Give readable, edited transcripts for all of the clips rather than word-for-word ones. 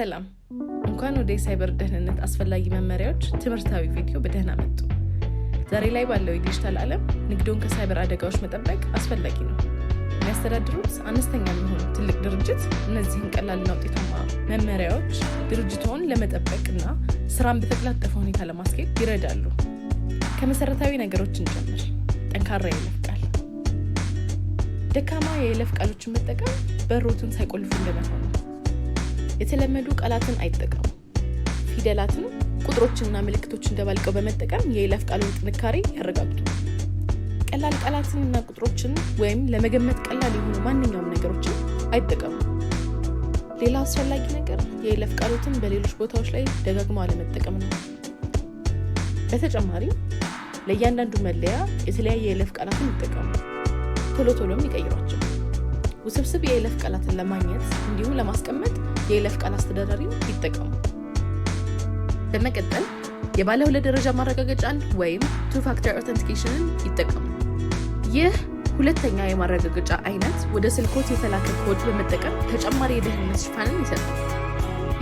ሰላም እንኳን ወደ ሳይበር ደህንነት አስፈላጊ መመሪያዎች ትምህርታዊ ቪዲዮ በደህና መጡ። ዛሬ ላይ ባለው የዲጂታል ዓለም ንግዶን ከሳይበር አደጋዎች መጠበቅ አስፈላጊ ነው። የሚያስተዳድሩት አነስተኛ የሚሆን ትልቅ ድርጅት እነዚህን ቀላልና ውጤታማ መመሪያዎች ድርጅቶን ለመጠበቅና ስራን በተቀላጠፈ ሁኔታ ለማስኬድ ይረዳሉ። ከመሰረታዊ ነገሮች እንጀምር። ጠንካራ የይለፍ ቃል። ደካማ የይለፍ ቃሎችን መጠቀም በሮትን ሳይቆልፉ እንደመሆኑ ነው። የተለመዱ ቃላትን አይጠቀሙ። ፊደላትን፣ ቁጥሮችንና ምልክቶችን ደባልቀው በመጠቀም የይለፍ ቃሉን ጥንካሬ ያረጋግጡ። ቀላል ቃላትንና ቁጥሮችን ወይም ለመገመት ቀላል የሆኑ ማንኛውም ነገሮችን አይጠቀሙ። ሌላ አስፈላጊ ነገር የይለፍ ቃሎትን በሌሎች ቦታዎች ላይ ደጋግመው አለመጠቀም ነው። በተጨማሪ ለእያንዳንዱ መለያ የተለያየ የይለፍ ቃላትን ይጠቀሙ። ቶሎም ይቀይሯቸው። ውስብስብ የይለፍ ቃላትን ለማግኘት እንዲሁም ለማስቀመጥ የይለፍ ቃል አስተዳዳሪን ይጠቀሙ። በመቀጠል የባለ ሁለት ደረጃ ማረጋገጫን ወይም two factor authentication ይጠቀሙ። ይህ ሁለተኛ የማረጋገጫ አይነት ወደ ስልኮት የተላከ ኮድ በመጠቀም ተጨማሪ የደህንነት ሽፋንን ይሰጣል።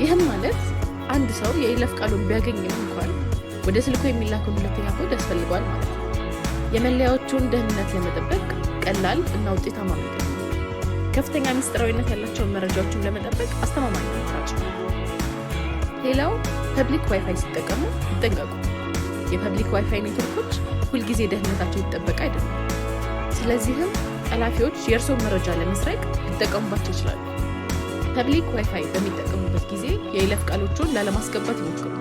ይህም ማለት አንድ ሰው የይለፍ ቃሉን ቢያገኝም እንኳን ወደ ስልኮ የሚላከው ሁለተኛ ኮድ ያስፈልገዋል ማለት ነው። የመለያዎቹን ደህንነት ለመጠበቅ ቀላል እና ውጤታማ መንገድ ነው። ከፍተኛ ሚስጥራዊነት ያላቸውን መረጃዎችን ለመጠበቅ አስተማማኝ አማራጭ ነው። ሌላው ፐብሊክ ዋይፋይ ሲጠቀሙ ይጠንቀቁ። የፐብሊክ ዋይፋይ ኔትወርኮች ሁልጊዜ ደህንነታቸው ይጠበቅ አይደለም። ስለዚህም ጠላፊዎች የእርስዎን መረጃ ለመስረቅ ሊጠቀሙባቸው ይችላሉ። ፐብሊክ ዋይፋይ በሚጠቀሙበት ጊዜ የይለፍ ቃሎችን ላለማስገባት ይሞክሩ።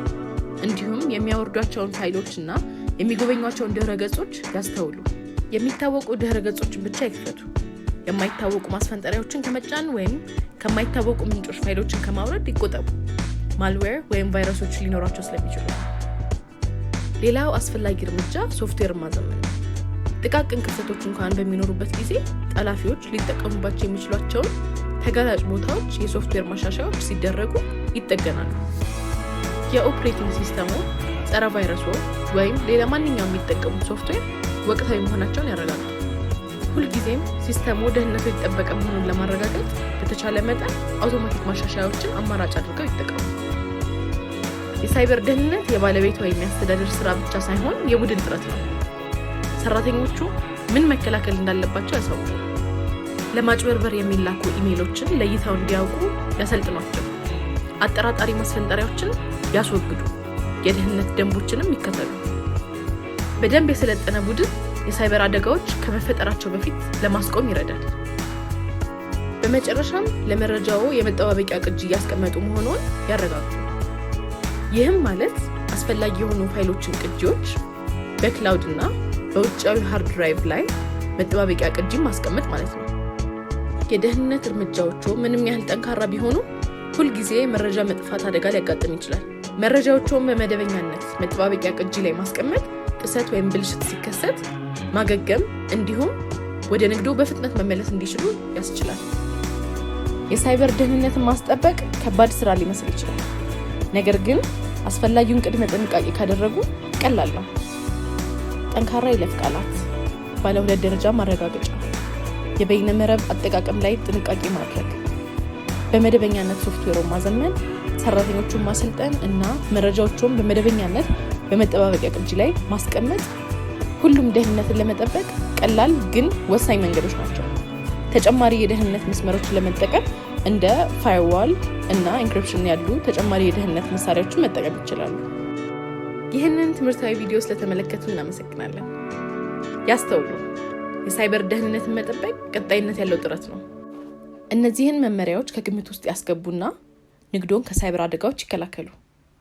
እንዲሁም የሚያወርዷቸውን ፋይሎች እና የሚጎበኟቸውን ድህረ ገጾች ያስተውሉ። የሚታወቁ ድህረ ገጾችን ብቻ ይክፈቱ። የማይታወቁ ማስፈንጠሪያዎችን ከመጫን ወይም ከማይታወቁ ምንጮች ፋይሎችን ከማውረድ ይቆጠቡ። ማልዌር ወይም ቫይረሶች ሊኖራቸው ስለሚችሉ። ሌላው አስፈላጊ እርምጃ ሶፍትዌር ማዘመን። ጥቃቅን ክፍተቶች እንኳን በሚኖሩበት ጊዜ ጠላፊዎች ሊጠቀሙባቸው የሚችሏቸውን ተጋላጭ ቦታዎች የሶፍትዌር ማሻሻያዎች ሲደረጉ ይጠገናሉ። የኦፕሬቲንግ ሲስተሙ ጸረ ቫይረሶ ወይም ሌላ ማንኛውም የሚጠቀሙት ሶፍትዌር ወቅታዊ መሆናቸውን ያረጋግጡ። ሁልጊዜም ሲስተሙ ደህንነቱ የተጠበቀ መሆኑን ለማረጋገጥ በተቻለ መጠን አውቶማቲክ ማሻሻያዎችን አማራጭ አድርገው ይጠቀሙ። የሳይበር ደህንነት የባለቤት ወይም የሚያስተዳድር ስራ ብቻ ሳይሆን የቡድን ጥረት ነው። ሰራተኞቹ ምን መከላከል እንዳለባቸው ያሳውቁ። ለማጭበርበር የሚላኩ ኢሜይሎችን ለይተው እንዲያውቁ ያሰልጥኗቸው። አጠራጣሪ ማስፈንጠሪያዎችን ያስወግዱ። የደህንነት ደንቦችንም ይከተሉ። በደንብ የሰለጠነ ቡድን የሳይበር አደጋዎች ከመፈጠራቸው በፊት ለማስቆም ይረዳል። በመጨረሻም ለመረጃው የመጠባበቂያ ቅጂ እያስቀመጡ መሆኑን ያረጋግጡ። ይህም ማለት አስፈላጊ የሆኑ ፋይሎችን ቅጂዎች በክላውድ እና በውጫዊ ሃርድ ድራይቭ ላይ መጠባበቂያ ቅጂ ማስቀመጥ ማለት ነው። የደህንነት እርምጃዎቹ ምንም ያህል ጠንካራ ቢሆኑ ሁልጊዜ መረጃ መጥፋት አደጋ ሊያጋጥም ይችላል። መረጃዎቹን በመደበኛነት መጠባበቂያ ቅጂ ላይ ማስቀመጥ ጥሰት ወይም ብልሽት ሲከሰት ማገገም እንዲሁም ወደ ንግዱ በፍጥነት መመለስ እንዲችሉ ያስችላል። የሳይበር ደህንነትን ማስጠበቅ ከባድ ስራ ሊመስል ይችላል። ነገር ግን አስፈላጊውን ቅድመ ጥንቃቄ ካደረጉ ቀላል ነው። ጠንካራ የይለፍ ቃላት፣ ባለ ሁለት ደረጃ ማረጋገጫ፣ የበይነ መረብ አጠቃቀም ላይ ጥንቃቄ ማድረግ፣ በመደበኛነት ሶፍትዌሩን ማዘመን፣ ሰራተኞቹን ማሰልጠን እና መረጃዎቹን በመደበኛነት በመጠባበቂያ ቅጂ ላይ ማስቀመጥ ሁሉም ደህንነትን ለመጠበቅ ቀላል ግን ወሳኝ መንገዶች ናቸው። ተጨማሪ የደህንነት መስመሮችን ለመጠቀም እንደ ፋየርዋል እና ኢንክሪፕሽን ያሉ ተጨማሪ የደህንነት መሳሪያዎችን መጠቀም ይችላሉ። ይህንን ትምህርታዊ ቪዲዮ ስለተመለከቱ እናመሰግናለን። ያስተውሉ፣ የሳይበር ደህንነትን መጠበቅ ቀጣይነት ያለው ጥረት ነው። እነዚህን መመሪያዎች ከግምት ውስጥ ያስገቡና ንግዶን ከሳይበር አደጋዎች ይከላከሉ።